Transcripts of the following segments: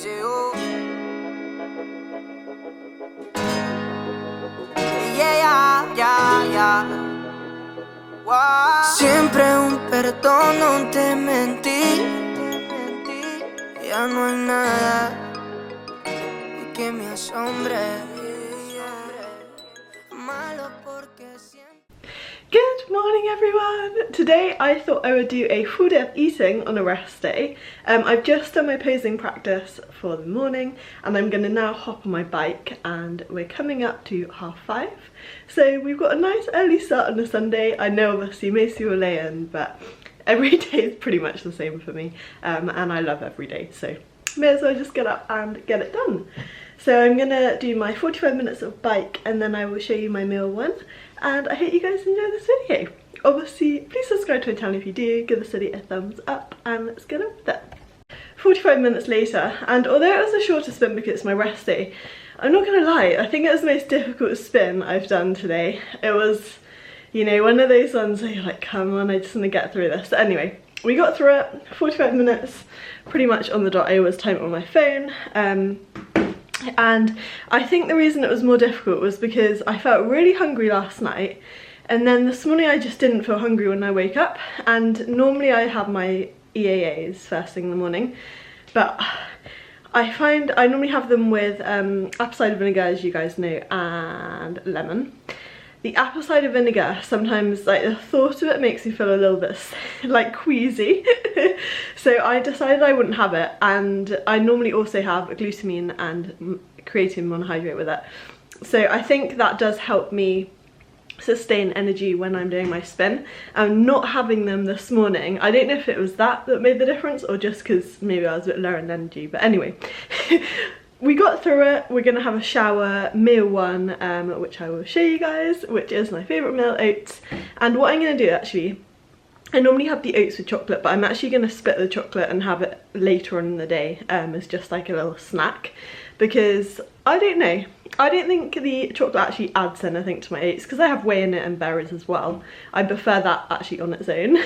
you. Yeah. Wow. Siempre un perdón, no te mentí. Ya no hay nada que me asombre. Malo porque siempre. Good morning everyone! Today I thought I would do a full day of eating on a rest day. I've just done my posing practice for the morning and I'm going to now hop on my bike and we're coming up to 5:30. So we've got a nice early start on a Sunday. I know obviously most people lay in, but every day is pretty much the same for me and I love every day, so may as well just get up and get it done. So I'm gonna do my 45 minutes of bike and then I will show you my meal one, and I hope you guys enjoy this video. Obviously please subscribe to my channel if you do, give this video a thumbs up and let's get on with it. 45 minutes later, and although it was a shorter spin because it's my rest day, I'm not gonna lie, I think it was the most difficult spin I've done today. It was, you know, one of those ones where you're like, come on, I just want to get through this. But anyway, we got through it, 45 minutes, pretty much on the dot. I always time it on my phone. And I think the reason it was more difficult was because I felt really hungry last night, and then this morning I just didn't feel hungry when I wake up, and normally I have my EAAs first thing in the morning, but I find I normally have them with apple cider vinegar, as you guys know, and lemon. The apple cider vinegar, sometimes like the thought of it makes me feel a little bit like queasy. So I decided I wouldn't have it, and I normally also have glutamine and creatine monohydrate with it. So I think that does help me sustain energy when I'm doing my spin. And not having them this morning, I don't know if it was that made the difference or just because maybe I was a bit lower in energy, but anyway. We got through it. We're gonna have a shower, meal one, which I will show you guys, which is my favourite meal, oats. And what I'm gonna do actually, I normally have the oats with chocolate, but I'm actually gonna split the chocolate and have it later on in the day as just like a little snack, because I don't know, I don't think the chocolate actually adds anything to my oats, because I have whey in it and berries as well. I prefer that actually on its own.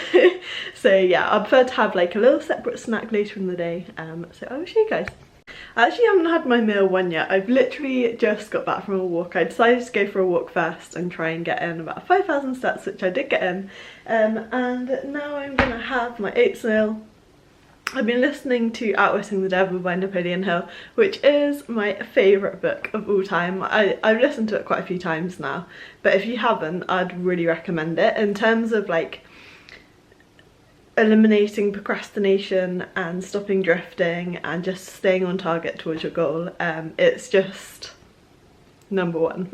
So yeah, I prefer to have like a little separate snack later in the day, so I will show you guys. I actually haven't had my meal one yet. I've literally just got back from a walk. I decided to go for a walk first and try and get in about 5,000 steps, which I did get in. And now I'm gonna have my oats meal. I've been listening to Outwitting the Devil by Napoleon Hill, which is my favourite book of all time. I've listened to it quite a few times now, but if you haven't, I'd really recommend it. In terms of like eliminating procrastination and stopping drifting and just staying on target towards your goal, it's just number one.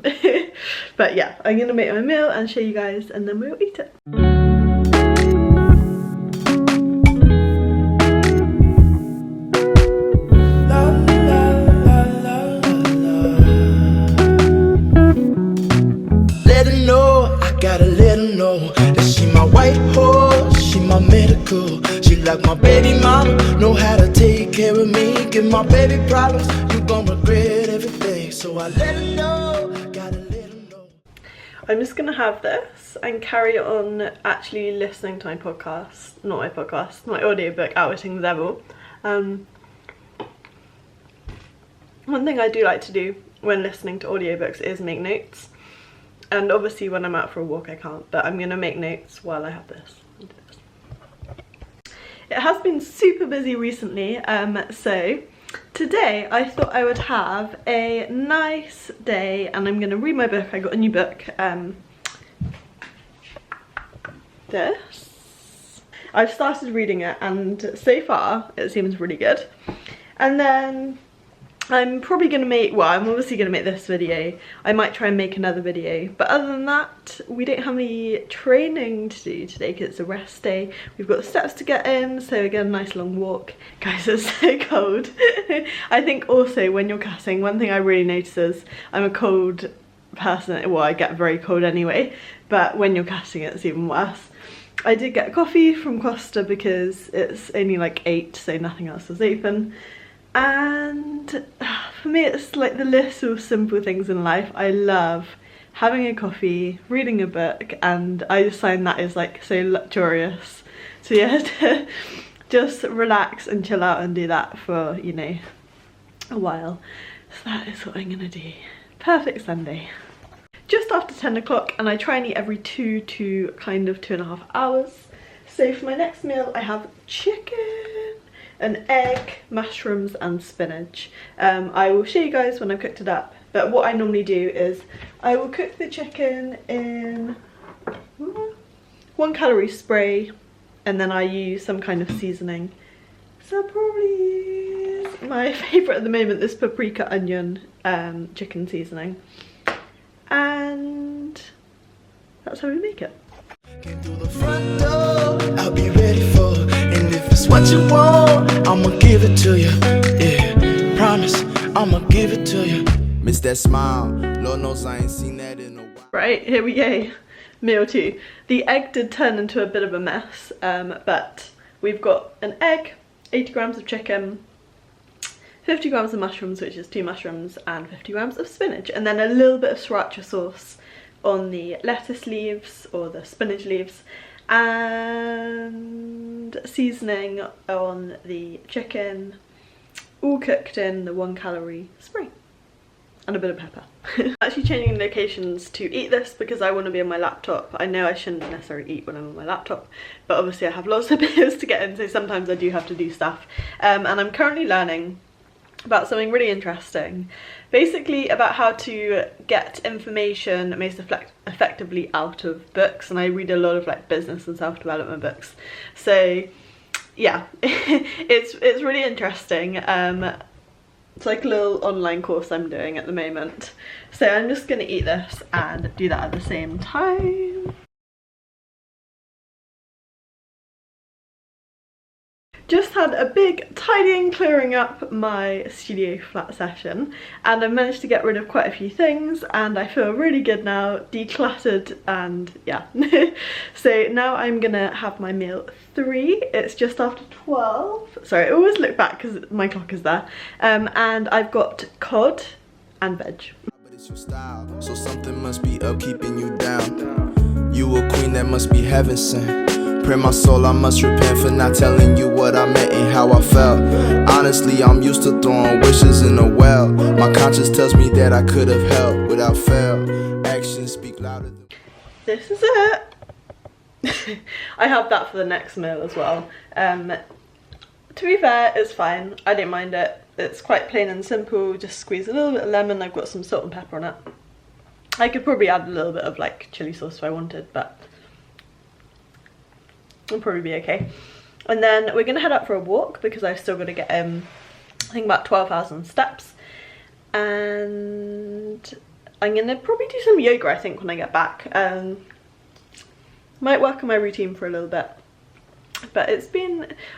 But yeah, I'm gonna make my meal and show you guys and then we'll eat it. Let her know, I gotta let her know that she my white horse, she my medical. She like my baby mama, know how to take care of me. Give my baby problems, you gon' regret everything. So I let her know, gotta let her know. I'm just gonna have this and carry on actually listening to my podcast, not my podcast, my audiobook, Outwitting the Devil. One thing I do like to do when listening to audiobooks is make notes. And obviously when I'm out for a walk I can't, but I'm gonna make notes while I have this. It has been super busy recently, so today I thought I would have a nice day and I'm gonna read my book. I got a new book, this. I've started reading it and so far it seems really good. And then I'm probably gonna make, well, I'm obviously gonna make this video. I might try and make another video, but other than that, we don't have any training to do today because it's a rest day. We've got the steps to get in, so again, a nice long walk. Guys, it's so cold. I think also when you're casting, one thing I really notice is I'm a cold person. Well, I get very cold anyway, but when you're casting it's even worse. I did get coffee from Costa because it's only like 8, so nothing else was open. And for me it's like the little simple things in life. I love having a coffee, reading a book, and I just find that is like so luxurious. So yeah, to just relax and chill out and do that for, you know, a while. So that is what I'm gonna do. Perfect Sunday. Just after 10 o'clock, and I try and eat every 2 to kind of 2.5 hours. So for my next meal I have chicken, an egg, mushrooms and spinach. I will show you guys when I've cooked it up, but what I normally do is I will cook the chicken in 1 calorie spray, and then I use some kind of seasoning. So probably my favourite at the moment, this paprika onion chicken seasoning, and that's how we make it. Came through the front door, I'll be ready for it. And if it's what you want, I'ma give it to you. Yeah, promise, I'ma give it to you. Miss that smile, Lord knows I ain't seen that in a while. Right, here we go. Meal 2. The egg did turn into a bit of a mess, but we've got an egg, 80 grams of chicken, 50 grams of mushrooms, which is 2 mushrooms, and 50 grams of spinach, and then a little bit of sriracha sauce on the lettuce leaves or the spinach leaves, and seasoning on the chicken, all cooked in the 1 calorie spray, and a bit of pepper. I'm actually changing locations to eat this because I want to be on my laptop. I know I shouldn't necessarily eat when I'm on my laptop, but obviously I have lots of videos to get in, so sometimes I do have to do stuff. And I'm currently learning about something really interesting, basically about how to get information most effectively out of books, and I read a lot of like business and self-development books, so yeah. it's really interesting. It's like a little online course I'm doing at the moment, so I'm just gonna eat this and do that at the same time. Just had a big tidying, clearing up my studio flat session, and I managed to get rid of quite a few things, and I feel really good now, decluttered, and yeah. So now I'm gonna have my meal 3. It's just after 12. Sorry, I always look back because my clock is there. And I've got cod and veg. But it's your style, so something must be up keeping you down. You a queen that must be heaven sent. Pray my soul, I must repent for not telling you what I meant and how I felt. Honestly, I'm used to throwing wishes in a well. My conscience tells me that I could have helped without fail. Actions speak louder than... This is it. I have that for the next meal as well. To be fair, it's fine. I don't mind it. It's quite plain and simple. Just squeeze a little bit of lemon. I've got some salt and pepper on it. I could probably add a little bit of like chili sauce if I wanted, but it'll probably be okay. And then we're gonna head up for a walk because I've still got to get I think about 12,000 steps, and I'm gonna probably do some yoga I think when I get back. Might work on my routine for a little bit, but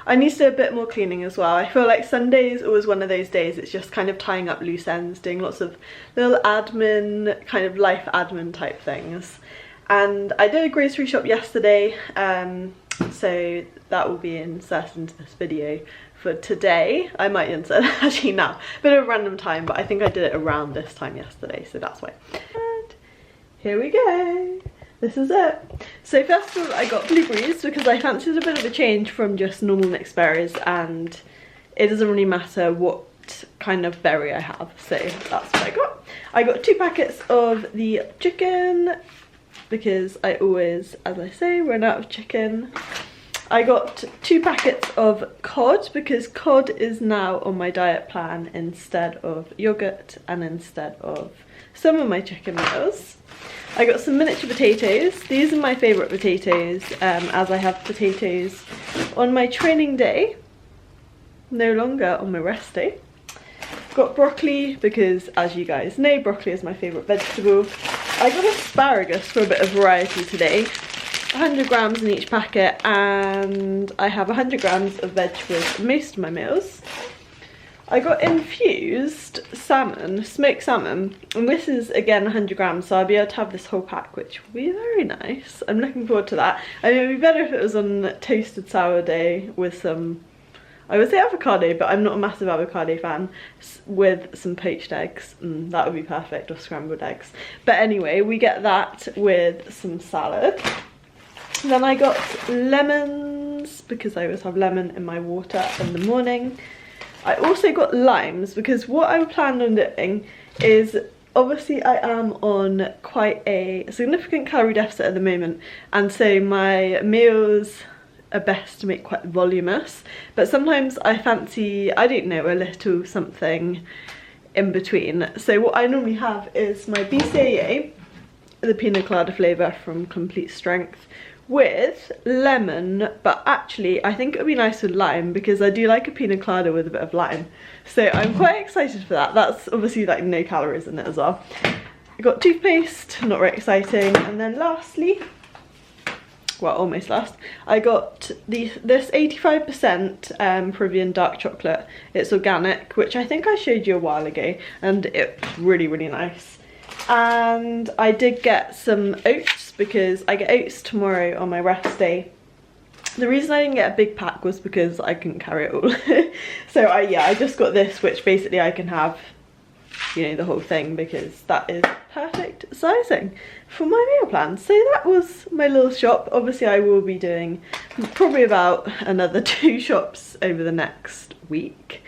I need to do a bit more cleaning as well. I feel like Sunday is always one of those days, it's just kind of tying up loose ends, doing lots of little admin, kind of life admin type things. And I did a grocery shop yesterday, so that will be inserted into this video for today. I might insert it actually now, bit of a random time, but I think I did it around this time yesterday, so that's why. And here we go. This is it. So first of all, I got blueberries because I fancied a bit of a change from just normal mixed berries, and it doesn't really matter what kind of berry I have, so that's what I got. I got 2 packets of the chicken because I always, as I say, run out of chicken. I got 2 packets of cod because cod is now on my diet plan instead of yogurt and instead of some of my chicken meals. I got some miniature potatoes. These are my favourite potatoes, as I have potatoes on my training day, no longer on my rest day. Got broccoli because, as you guys know, broccoli is my favourite vegetable. I got asparagus for a bit of variety today. 100 grams in each packet, and I have 100 grams of veg with most of my meals. I got infused salmon, smoked salmon, and this is again 100 grams, so I'll be able to have this whole pack, which will be very nice. I'm looking forward to that. I mean, it would be better if it was on toasted sourdough with some, I would say avocado, but I'm not a massive avocado fan, with some poached eggs. That would be perfect, or scrambled eggs. But anyway, we get that with some salad. Then I got lemons, because I always have lemon in my water in the morning. I also got limes because what I planned on doing is, obviously I am on quite a significant calorie deficit at the moment, and so my meals are best to make quite voluminous, but sometimes I fancy, I don't know, a little something in between. So what I normally have is my BCAA, the pina colada flavour from Complete Strength, with lemon, but actually I think it would be nice with lime because I do like a pina colada with a bit of lime. So I'm quite excited for that. That's obviously like no calories in it as well. I got toothpaste, not very exciting. And then lastly, well, almost last, I got this 85% Peruvian dark chocolate. It's organic, which I think I showed you a while ago, and it's really, really nice. And I did get some oats because I get oats tomorrow on my rest day. The reason I didn't get a big pack was because I couldn't carry it all. So I just got this, which basically I can have, you know, the whole thing, because that is perfect sizing for my meal plan. So that was my little shop. Obviously I will be doing probably about another 2 shops over the next week,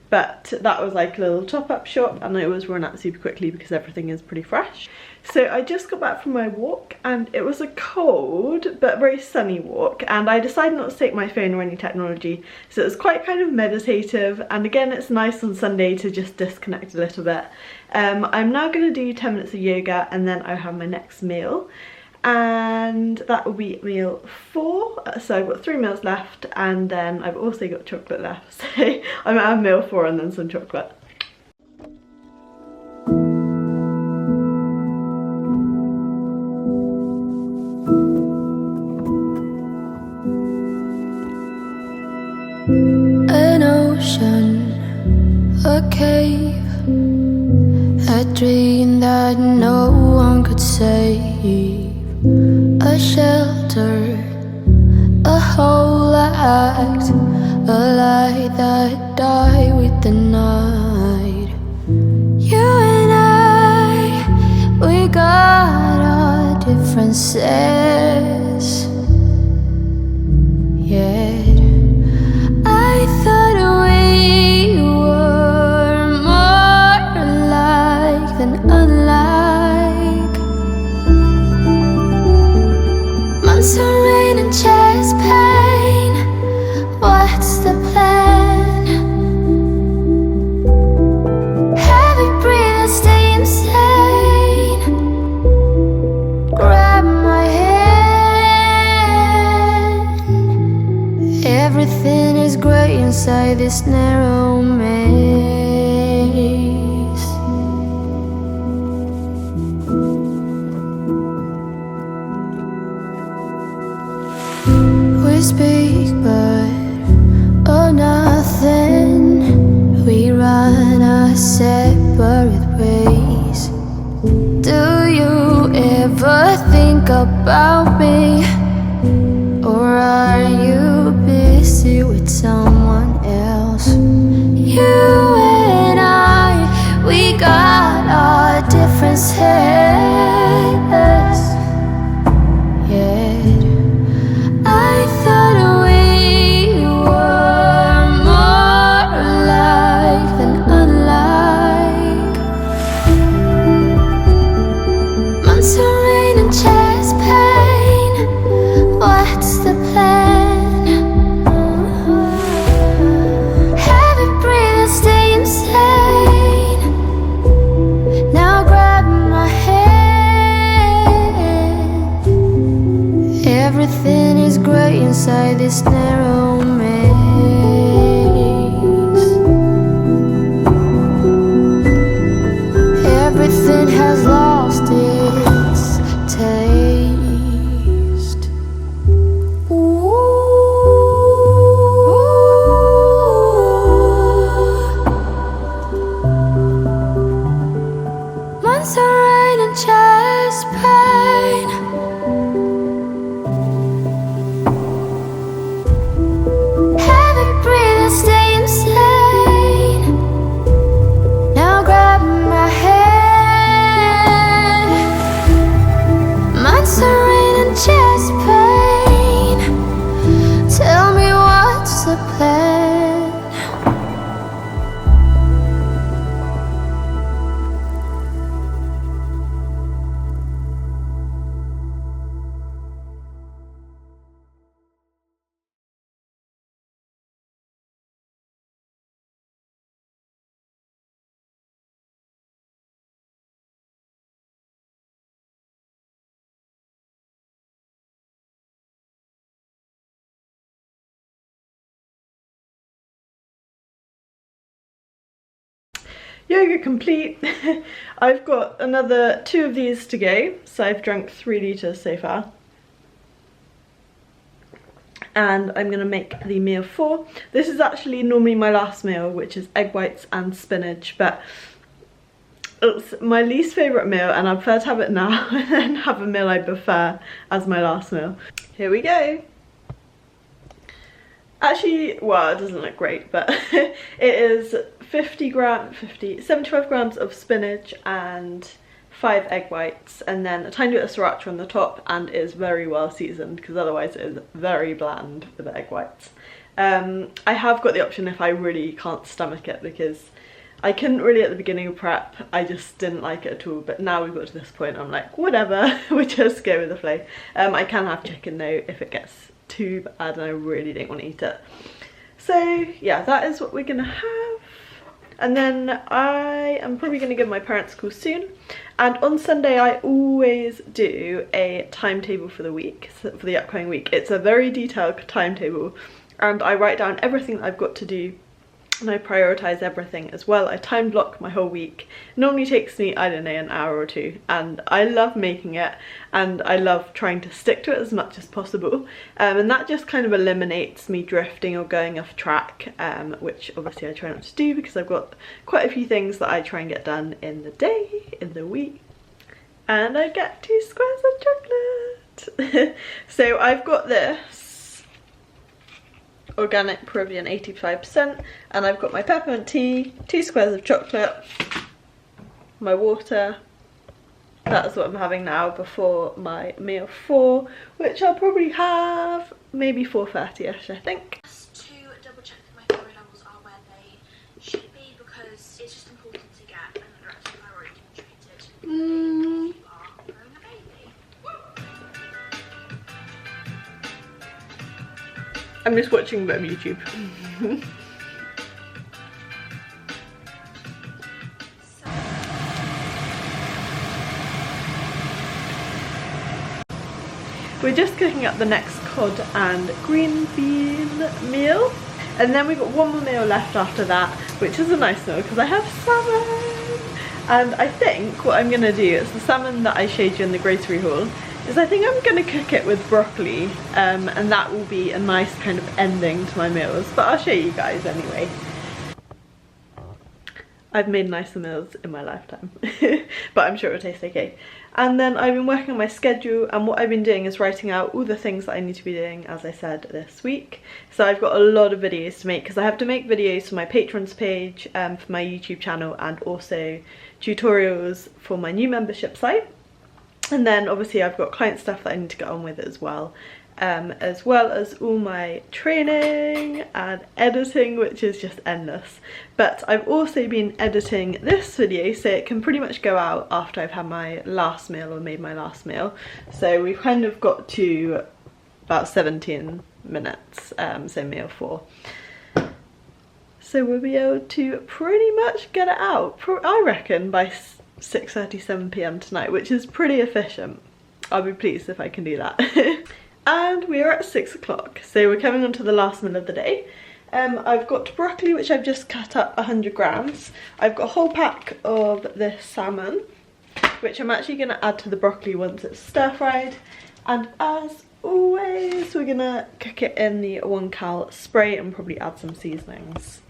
but that was like a little top-up shop, and it was run out super quickly because everything is pretty fresh. So I just got back from my walk, and it was a cold but very sunny walk, and I decided not to take my phone or any technology, so it was quite kind of meditative, and again it's nice on Sunday to just disconnect a little bit. I'm now going to do 10 minutes of yoga, and then I'll have my next meal, and that will be meal 4. So I've got 3 meals left, and then I've also got chocolate left, so I might have meal 4 and then some chocolate. An ocean, a cave, a dream that no one could save, a shelter, a whole act, a light that died with the night. You and I, we got our differences, yeah. I thought we were more alike than unlike. Months of rain and chest pain, what's the plan? Heavy breathing, stay insane. Grab my hand. yoga complete. I've got another 2 of these to go, so I've drunk 3 litres so far. And I'm gonna make the meal 4. This is actually normally my last meal, which is egg whites and spinach, but it's my least favourite meal and I prefer to have it now and then have a meal I prefer as my last meal. Here we go. Actually, well, it doesn't look great, but it is 75 grams of spinach and 5 egg whites, and then a tiny bit of sriracha on the top, and is very well seasoned because otherwise it is very bland with the egg whites. I have got the option if I really can't stomach it, because I couldn't really at the beginning of prep. I just didn't like it at all, but now we've got to this point I'm like, whatever, we just go with the flow. I can have chicken though if it gets too bad and I really don't want to eat it. So yeah, that is what we're gonna have. And then I am probably going to give my parents a call soon. And on Sunday I always do a timetable for the week, for the upcoming week. It's a very detailed timetable and I write down everything that I've got to do and I prioritise everything as well. I time block my whole week. It normally takes me, I don't know, an hour or 2, and I love making it and I love trying to stick to it as much as possible, and that just kind of eliminates me drifting or going off track, which obviously I try not to do because I've got quite a few things that I try and get done in the day, in the week, and I get 2 squares of chocolate. So I've got this organic Peruvian 85%, and I've got my peppermint tea, 2 squares of chocolate, my water. That's what I'm having now before my meal 4, which I'll probably have maybe 4:30ish, I think. Just to double check that my thyroid levels are where they should be, because it's just important to get an underactive thyroid treated if you are growing a baby. I'm just watching a bit of YouTube. We're just cooking up the next cod and green bean meal, and then we've got 1 more meal left after that, which is a nice meal because I have salmon. And I think what I'm gonna do is the salmon that I showed you in the grocery haul is I think I'm gonna cook it with broccoli, and that will be a nice kind of ending to my meals, but I'll show you guys anyway. I've made nicer meals in my lifetime, but I'm sure it'll taste okay. And then I've been working on my schedule, and what I've been doing is writing out all the things that I need to be doing, as I said, this week. So I've got a lot of videos to make, because I have to make videos for my patrons page, for my YouTube channel, and also tutorials for my new membership site. And then obviously I've got client stuff that I need to get on with as well as all my training and editing, which is just endless. But I've also been editing this video so it can pretty much go out after I've had my last meal or made my last meal. So we've kind of got to about 17 minutes, so meal 4. So we'll be able to pretty much get it out, I reckon, by 6:37 p.m. tonight, which is pretty efficient. I'll be pleased if I can do that. And we are at 6 o'clock, so we're coming on to the last meal of the day. I've got broccoli, which I've just cut up 100 grams. I've got a whole pack of this salmon, which I'm actually going to add to the broccoli once it's stir fried. And as always, we're going to cook it in the 1 cal spray and probably add some seasonings.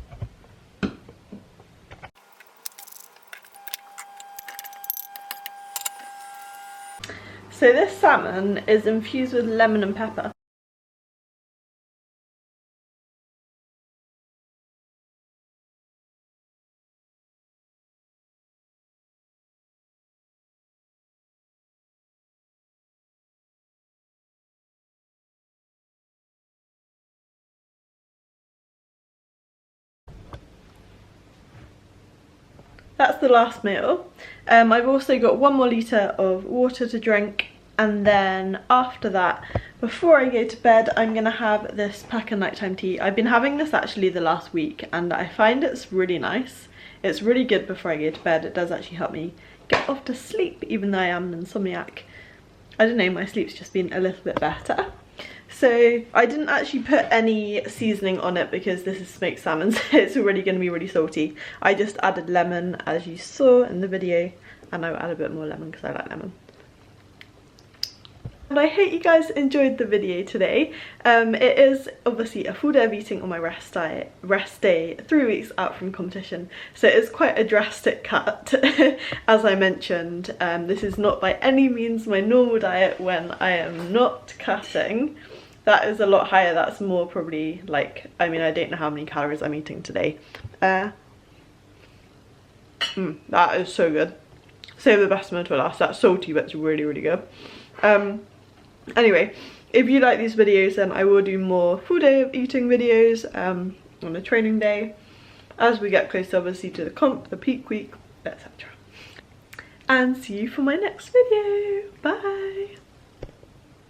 So this salmon is infused with lemon and pepper. That's the last meal. I've also got 1 more litre of water to drink, and then after that, before I go to bed, I'm gonna have this pack of nighttime tea. I've been having this actually the last week and I find it's really nice. It's really good before I go to bed. It does actually help me get off to sleep, even though I am an insomniac. I don't know, my sleep's just been a little bit better. So I didn't actually put any seasoning on it because this is smoked salmon, so it's already going to be really salty. I just added lemon as you saw in the video, and I'll add a bit more lemon because I like lemon. And I hope you guys enjoyed the video today. It is obviously a full day of eating on my rest day 3 weeks out from competition, so it's quite a drastic cut. As I mentioned, this is not by any means my normal diet when I am not cutting. That is a lot higher. That's more probably like, I mean, I don't know how many calories I'm eating today. That is so good. Save the best one for last. That's salty, but it's really, really good. Anyway, if you like these videos, then I will do more full day of eating videos on a training day as we get closer obviously to the comp, the peak week, etc. And see you for my next video. Bye!